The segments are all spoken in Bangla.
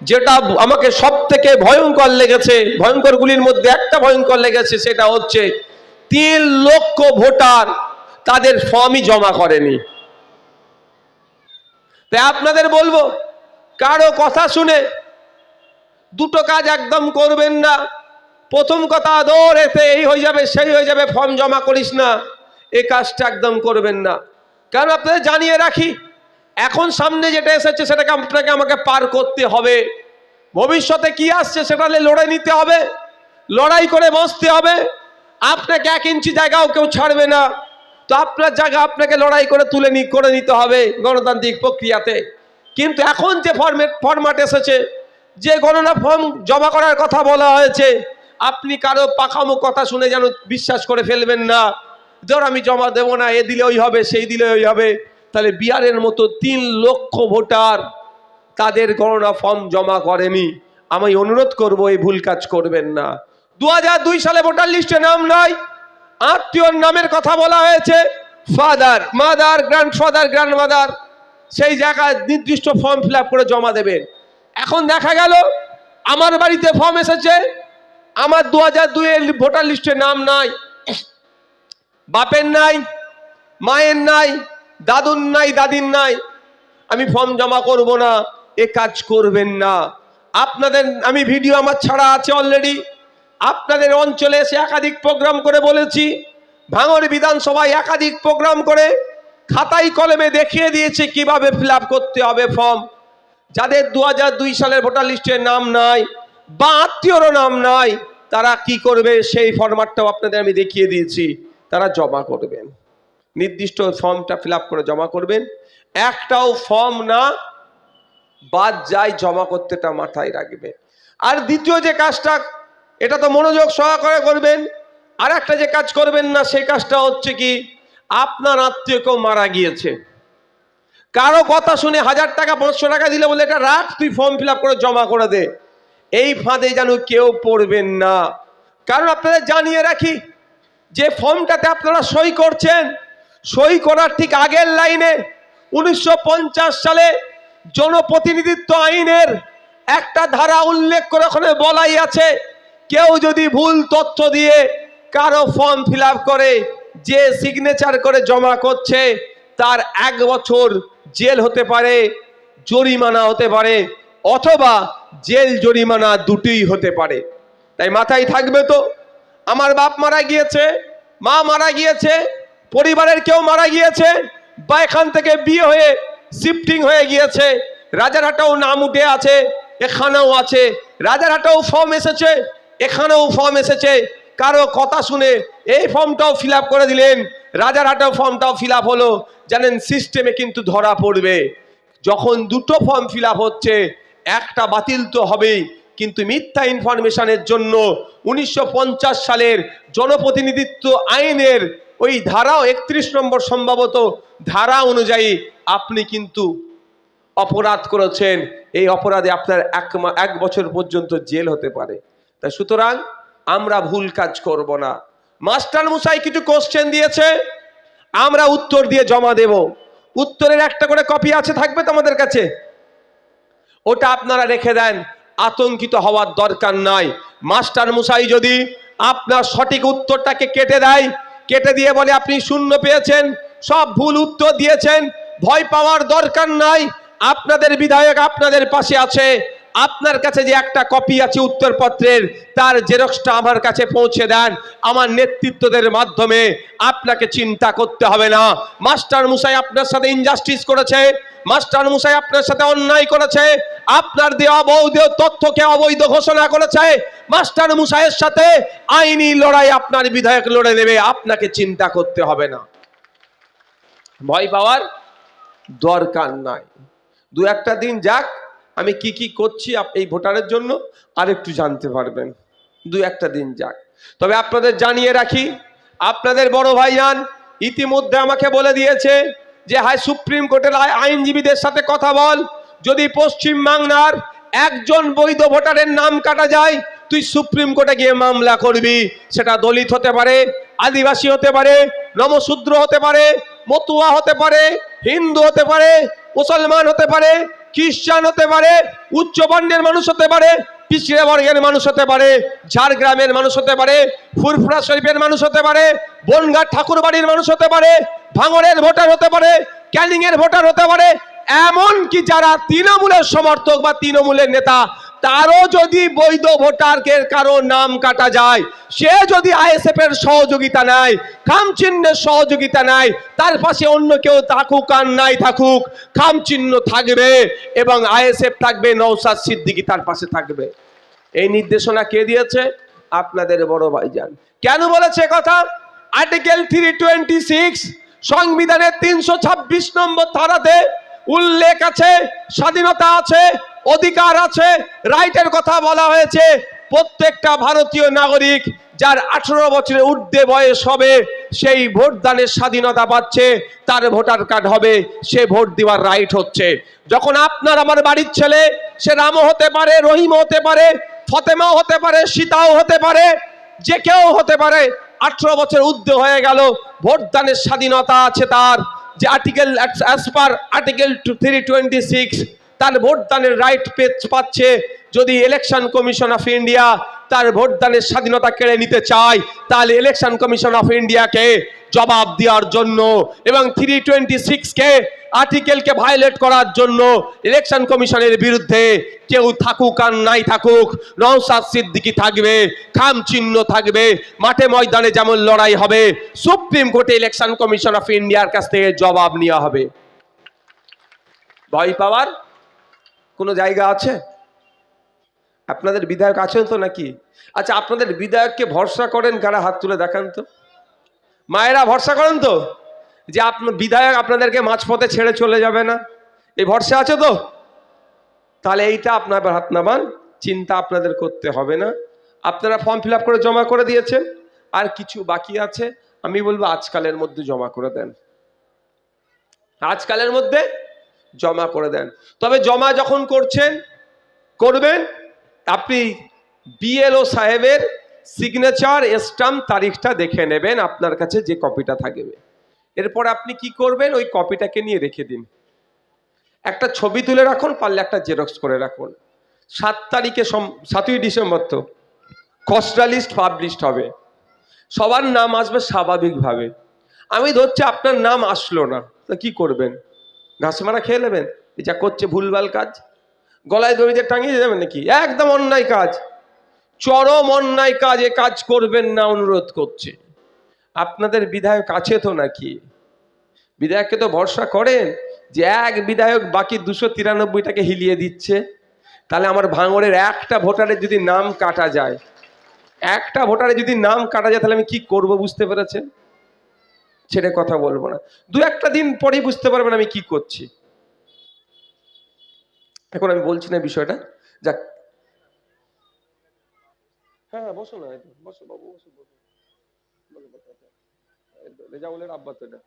যেটা আমাকে সব থেকে ভয়ঙ্কর লেগেছে, ভয়ঙ্করগুলির মধ্যে একটা ভয়ঙ্কর লেগেছে, সেটা হচ্ছে 3 লক্ষ ভোটার তাদের ফর্মই জমা করেনি। তাই আপনাদের বলবো, কারো কথা শুনে দুটো কাজ একদম করবেন না। প্রথম কথা, দৌড়েতে এই হয়ে যাবে সেই হয়ে যাবে, ফর্ম জমা করিস না, এই কাজটা একদম করবেন না। কারণ আপনাদের জানিয়ে রাখি, এখন সামনে যেটা এসেছে সেটাকে আপনাকে আমাকে পার করতে হবে। ভবিষ্যতে কি আসছে সেটা লড়াই নিতে হবে, লড়াই করে বসতে হবে। আপনাকে 1 ইঞ্চি জায়গাও কেউ ছাড়বে না, তো আপনার জায়গা আপনাকে লড়াই করে করে নিতে হবে গণতান্ত্রিক প্রক্রিয়াতে। কিন্তু এখন যে ফরম্যাট এসেছে, যে গণনা ফর্ম জমা করার কথা বলা হয়েছে, আপনি কারো পাকামো কথা শুনে যেন বিশ্বাস করে ফেলবেন না, ধর আমি জমা দেবো না, এ দিলে ওই হবে সেই দিলে ওই হবে। তাহলে বিহারের মতো 3 লক্ষ ভোটার তাদের গণনা ফর্ম জমা করেনি। আমি অনুরোধ করব, এই ভুল কাজ করবেন না। 2002 সালে ভোটার লিস্টে নাম নয়, আত্মীয়র নামের কথা বলা হয়েছে, ফাদার, মাদার, গ্র্যান্ডফাদার, গ্র্যান্ডমাদার, সেই জায়গায় নির্দিষ্ট ফর্ম ফিল আপ করে জমা দেবেন। এখন দেখা গেল আমার বাড়িতে ফর্ম এসেছে, আমার 2002 এর ভোটার লিস্টে নাম নাই, বাপের নাই, মায়ের নাই, দাদুর নাই, দাদির নাই, আমি ফর্ম জমা করব না। এ কাজ করবেন না। আপনাদের আমি ভিডিও আমার ছাড়া আছে অলরেডি, আপনাদের অঞ্চলে এসে একাধিক প্রোগ্রাম করে বলেছি, ভাঙড় বিধানসভায় একাধিক প্রোগ্রাম করে খাতায় কলমে দেখিয়ে দিয়েছে কিভাবে ফিল আপ করতে হবে ফর্ম। যাদের 2002 সালের ভোটার লিস্টে নাম নাই বা আত্মীয়রও নাম নাই, তারা কি করবে সেই ফরম্যাটটাও আপনাদের আমি দেখিয়ে দিয়েছি। তারা জমা করবেন, নির্দিষ্ট ফর্মটা ফিল আপ করে জমা করবেন। একটাও ফর্ম না বাদ যায়, জমা করতেটা মাথায় রাখবে। আর দ্বিতীয় যে কাজটা, এটা তো মনোযোগ সহকারে করবেন। আর একটা যে কাজ করবেন না, সেই কাজটা হচ্ছে কি, আপনার আত্মীয় কেউ মারা গিয়েছে, কারো কথা শুনে 1000 টাকা 500 টাকা দিলে বলে এটা রাখ, তুই ফর্ম ফিল আপ করে জমা করে দে, এই ফাঁদে যেন কেউ পড়বেন না। কারণ আপনাদের জানিয়ে রাখি, যে ফর্মটাতে আপনারা সই করছেন, সই করার ঠিক আগের লাইনে 1950 সালে জনপ্রতিনিধিত্ব আইনের একটা ধারা উল্লেখ করে ওখানে বলাই আছে, কেউ যদি ভুল তথ্য দিয়ে কারো ফর্ম ফিল আপ করে, যে সিগনেচার করে জমা করছে, তার 1 বছর জেল হতে পারে, জরিমানা হতে পারে, অথবা জেল জরিমানা দুটোই হতে পারে। তাই মাথায় থাকবে তো, আমার বাপ মারা গিয়েছে, মা মারা গিয়েছে, পরিবারের কেউ মারা গিয়েছে, বা এখান থেকে বিয়ে হয়ে শিফটিং হয়ে গিয়েছে, রাজারহাটেও নাম উঠে আছে, এখানেও আছে, রাজারহাটেও ফর্ম এসেছে, এখানেও ফর্ম এসেছে, কারো কথা শুনে এই ফর্মটাও ফিল আপ করে দিলেন, রাজারহাটেও ফর্মটাও ফিল আপ হলো, জানেন সিস্টেমে কিন্তু ধরা পড়বে। যখন দুটো ফর্ম ফিল আপ হচ্ছে, একটা বাতিল তো হবেই, কিন্তু মিথ্যা ইনফরমেশনের জন্য 1950 সালের জনপ্রতিনিধিত্ব আইনের ওই ধারা 31 নম্বর সম্ভবত ধারা অনুযায়ী আপনি কিন্তু অপরাধ করেছেন। এই অপরাধে আপনার 1 বছর পর্যন্ত জেল হতে পারে। তাই সুতরাং আমরা ভুল কাজ করব না। মাস্টার মশাই কিছু কোশ্চেন দিয়েছে, আমরা উত্তর দিয়ে জমা দেব। উত্তরের একটা করে কপি আছে, থাকবে তোমাদের কাছে, ওটা আপনারা রেখে দেন, আতঙ্কিত হওয়ার দরকার নাই। মাস্টার মশাই যদি আপনার সঠিক উত্তরটাকে কেটে দেয়, কেটে দিয়ে বলে আপনি 0 পেয়েছেন, সব ভুল উত্তর দিয়েছেন, ভয় পাওয়ার দরকার নাই। আপনাদের বিধায়ক আপনাদের পাশে আছে, আপনার কাছে যে একটা কপি আছে উত্তরপত্রের, তার জেরক্সটা আমার কাছে পৌঁছে দেন, আমার নেতৃত্বদের মাধ্যমে আপনাকে চিন্তা করতে হবে না। মাস্টার মশাই আপনার সাথে ইনজাস্টিস করেছে, মাস্টার মশাই আপনার সাথে অন্যায় করেছে, আপনার দেওয়া অবৈধ তথ্যকে অবৈধ ঘোষণা করেছে, মাস্টার মশাইয়ের সাথে আইনি লড়াই আপনার বিধায়ক লড়ে দেবে, আপনাকে চিন্তা করতে হবে না, ভয় পাওয়ার দরকার নাই। 2-1টা দিন যাক, আমি কি কি করছি এই ভোটারের জন্য আরেকটু জানতে পারবেন। 2-1টা দিন যাক। তবে আপনাদের জানিয়ে রাখি, আপনাদের বড় ভাইজান ইতিমধ্যে আমাকে বলে দিয়েছে যে হাই সুপ্রিম কোর্টের আইনজীবীদের সাথে কথা বল, যদি পশ্চিম বাংলার একজন বৈধ ভোটারের নাম কাটা যায়, তুই সুপ্রিম কোর্টে গিয়ে মামলা করবি। সেটা দলিত হতে পারে, আদিবাসী হতে পারে, নমশূদ্র হতে পারে, মতুয়া হতে পারে, হিন্দু হতে পারে, মুসলমান হতে পারে, খ্রিস্টান হতে পারে, উচ্চ বর্ণের মানুষ হতে পারে, পিছিয়ে বর্গের মানুষ হতে পারে, ঝাড়গ্রামের মানুষ হতে পারে, ফুরফুরা শরীফের মানুষ হতে পারে, বনগাঁ ঠাকুরবাড়ির মানুষ হতে পারে, ভাঙড়ের ভোটার হতে পারে, ক্যানিং এর ভোটার হতে পারে, এমনকি যারা তৃণমূলের সমর্থক বা তৃণমূলের নেতা, তারও যদি বৈধ ভোটারকে কারো নাম কাটা যায়, সে যদি আইএসএফ এর সহযোগিতা নেয়, খাম চিহ্নের সহযোগিতা নেয়, তার পাশে অন্য কেউ থাকুক আর নাই থাকুক, খাম চিহ্ন থাকবে এবং আইএসএফ থাকবে, নওশাদ সিদ্দিকী তার পাশে থাকবে। এই নির্দেশনা কে দিয়েছে? আপনাদের বড় ভাইজান। কেন বলেছে কথা? আর্টিকেল 326 সংবিধানের 326 নম্বর ধারাতে উল্লেখ আছে, স্বাধীনতা আছে, অধিকার আছে, রাইটের কথা বলা হয়েছে। প্রত্যেকটা ভারতীয় নাগরিক যার 18 বছরের ঊর্ধ্বে বয়স হবে, সেই ভোটদানের স্বাধীনতা পাচ্ছে, তার ভোটার কার্ড হবে, সে ভোট দেওয়ার রাইট হচ্ছে। যখন আপনার আমার বাড়ির ছেলে, সে রামও হতে পারে, রহিম হতে পারে, ফতেমাও হতে পারে, সীতাও হতে পারে, যে কেউ হতে পারে, 18 বছর ঊর্ধ্বে হয়ে গেল, ভোটদানের স্বাধীনতা আছে তার, যে আর্টিকেল অ্যাজ পার আর্টিকেল 326 তার ভোটদানের রাইট পাচ্ছে। যদি ইলেকশন কমিশন অফ ইন্ডিয়া তার ভোটদানের স্বাধীনতা কেড়ে নিতে চায়, তাহলে ইলেকশন কমিশন অফ ইন্ডিয়াকে জবাব দেওয়ার জন্য এবং 326 কে আর্টিকেলকে ভায়োলেট করার জন্য ইলেকশন কমিশনের বিরুদ্ধে কেউ থাকুক আর নাই থাকুক, নওশাদ সিদ্দিকী থাকবে, খাম চিহ্ন থাকবে, মাঠে ময়দানে যেমন লড়াই হবে, সুপ্রিম কোর্টে ইলেকশন কমিশন অফ ইন্ডিয়ার কাছ থেকে জবাব নেওয়া হবে। ভয় পাওয়ার কোনো জায়গা আছে? আপনাদের বিধায়ক আছেন তো নাকি? আচ্ছা, আপনাদের বিধায়ককে ভরসা করেন কারা? হাত তুলে দেখান তো। মায়েরা ভরসা করেন তো যে আপনার বিধায়ক আপনাদেরকে মাঝপথে ছেড়ে চলে যাবে না? এই ভরসা আছে তো? তাহলে এইটা আপনার হাত নামান, চিন্তা আপনাদের করতে হবে না। আপনারা ফর্ম ফিল আপ করে জমা করে দিয়েছেন, আর কিছু বাকি আছে, আমি বলবো আজকালের মধ্যে জমা করে দেন, আজকালের মধ্যে জমা করে দেন। তবে জমা যখন করবেন, আপনি বিএলও সাহেবের সিগনেচার, স্ট্যাম্প, তারিখটা দেখে নেবেন আপনার কাছে যে কপিটা থাকবে। এরপর আপনি কি করবেন? ওই কপিটাকে নিয়ে রেখে দিন, একটা ছবি তুলে রাখুন, পারলে একটা জেরক্স করে রাখুন। 7 তারিখে 7ই ডিসেম্বর তো খসড়া লিস্ট পাবলিশড হবে, সবার নাম আসবে স্বাভাবিকভাবে। আমি ধরছি আপনার নাম আসলো না, তো কি করবেন? ঘাস মারা খেয়ে নেবেন? যা করছে ভুলভাল কাজ, গলায় দড়িতে টাঙিয়ে যাবেন নাকি? একদম অন্যায় কাজ, চরম অন্যায় কাজ। এ কাজ করবেন না, অনুরোধ করছে। আপনাদের বিধায়ক আছে তো নাকি? বিধায়ককে তো ভরসা করেন যে এক বিধায়ক বাকি 293টাকে হিলিয়ে দিচ্ছে। তাহলে আমার ভাঙড়ের একটা ভোটারের যদি নাম কাটা যায়, তাহলে আমি কি করব বুঝতে পেরেছেন? ছেড়ে কথা বলবো না, 2-1টা দিন পরেই বুঝতে পারবেন আমি কি করছি। এখন আমি বলছি না বিষয়টা, যাক। হ্যাঁ বসো না, বসো বাবু, বসো। রেজাউলের আব্বা তো এটা।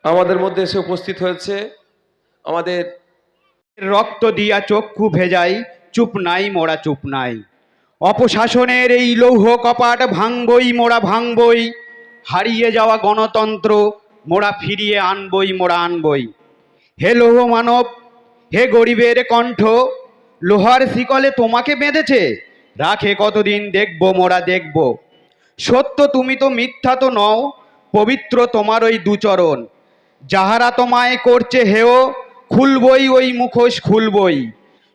আমাদের মধ্যে এসে উপস্থিত হয়েছে আমাদের রক্ত দিয়া চক্ষু ভেজাই, চুপ নাই মোরা চুপ নাই। অপশাসনের এই লৌহ কপাট ভাঙবই মোরা ভাঙবই, হারিয়ে যাওয়া গণতন্ত্র মোরা ফিরিয়ে আনবই মোরা আনবই। হে লৌহ মানব, হে গরিবের কণ্ঠ, লোহার শিকলে তোমাকে বেঁধেছে, রাখে কতদিন দেখব মোরা দেখব। সত্য তুমি তো মিথ্যা তো নও, পবিত্র তোমার ওই দুচরণ। যাহারা তোমায় করছে হেয়, খুলবই ওই মুখোশ খুলবই।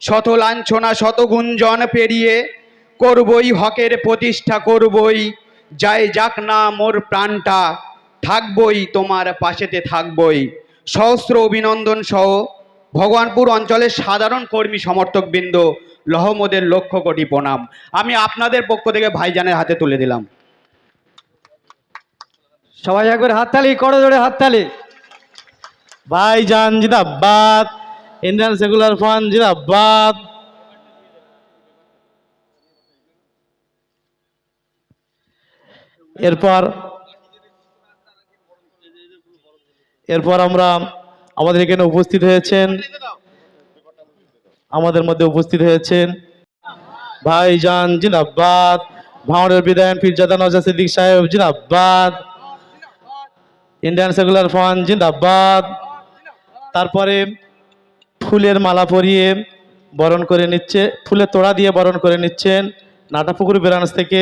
শত লাঞ্ছনা শত গুঞ্জন পেরিয়ে করবই হকের প্রতিষ্ঠা করবই। যায় যাক না মোর প্রাণটা, থাকবই তোমার পাশেতে থাকবই। সহস্র অভিনন্দন সহ ভগবানপুর অঞ্চলের সাধারণ কর্মী সমর্থকবৃন্দ, লহমদের লক্ষ কোটি প্রণাম আমি আপনাদের পক্ষ থেকে ভাইজানের হাতে তুলে দিলাম। সবাই একবার হাততালি করো, জোরে হাততালি। ভাইজান জিন্দাবাদ, ইন্ডিয়ান সেকুলার ফ্রন্ট জিন্দাবাদ। এরপর আমরা আমাদের এখানে উপস্থিত হয়েছেন, আমাদের মধ্যে উপস্থিত হয়েছেন ভাইজান জিন্দাবাদ, ভাঙড়ের বিধায়ক পীরজাদা নওশাদ সিদ্দিকী সাহেব জিন্দাবাদ। ইন্ডিয়ান সেকুলার ফ্রন্ট জিন্দাবাদ। তারপরে ফুলের মালা পরিয়ে বরণ করে নিচ্ছে, ফুলের তোড়া দিয়ে বরণ করে নিচ্ছেন নাটাপুকুর ব্রাঞ্চ থেকে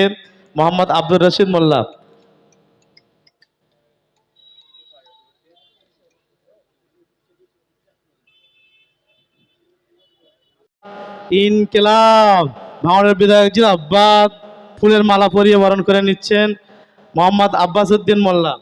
মোহাম্মদ আব্দুর রশিদ মোল্লা। ইনকিলাব ভাঙড়ের বিধায়ক জিন্দাবাদ। ফুলের মালা পরিয়ে বরণ করে নিচ্ছেন মোহাম্মদ আব্বাস উদ্দিন মোল্লা।